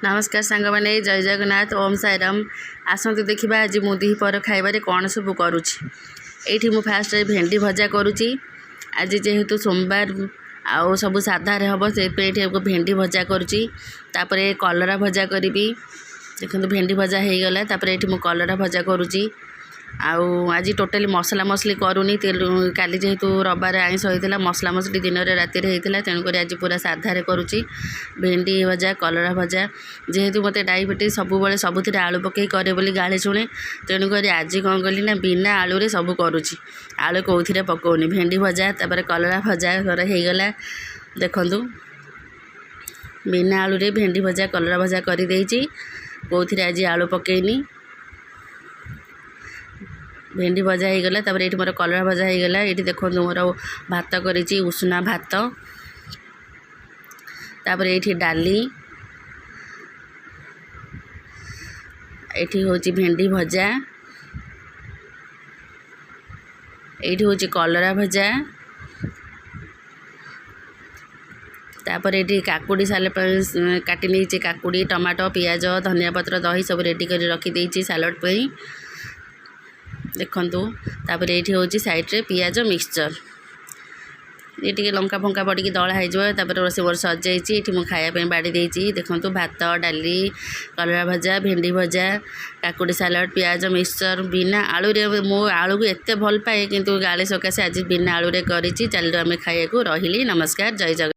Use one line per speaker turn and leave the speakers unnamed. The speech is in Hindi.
नमस्कार सांग मैंने जय जगन्नाथ ओम साईराम आसतु देखा आज मु पर खाइबार कौन सब करुँची मु फास्ट भेंडी भजा करुँची आज जेहेतु सोमवार आउ सब साधार हम से भेंडी भजा करुँची तापर कलरा भजा करी देखो भेंडी भजा हो गला तापर ये कलरा भजा करुँची आउ आज टोटाली मसला मसली करूनी काली जेहेतु रविवार आइंस होता मसला मसली दिन में राति होता तेणुक आज पूरा साधार करुँची भेंडी भजा कलरा भजा जेहेतु मत डायबिटीज सब सबुथ आलू पकई करे बोली गाली शुणे तेणुक आज कौन कली ना बिना आलू सब करुँची आलू कौन पकाउनी भेंडी भजा तापर कलरा भजा हो गला देखु बिना आलू भेंडी भजा कलरा भजा कर कौन आज आलू पकईनी भेंडी भजा हो गला तापर ये मोर कलरा भजा हो गला ये देखो मोर भात करी उषुना भात तापर ये डाली ये हूँ भेंडी भजा ये हूँ कलरा भजा तापर ये काकुड़ी सालाड काटी नहीं काकुड़ी टमाटो पियाज धनिया पत्र दही सब रेडी कर रखी सालाड पे देखु तापर ये हूँ साइड्रे पियाज मिक्सचर ये लंका फंका पड़ी दला हो रोसे मोर सजाई ये मुझे खायापी बाड़ी देखु भात डाली कलरा भजा भेंडी भजा काकुड़ी सालाड पियाज मिक्सचर बिना आलू मो आलू को एत भल पाए किंतु गाली सकाशे आज बिना आलू करी चलो आम खाया रही नमस्कार जय जगन्नाथ।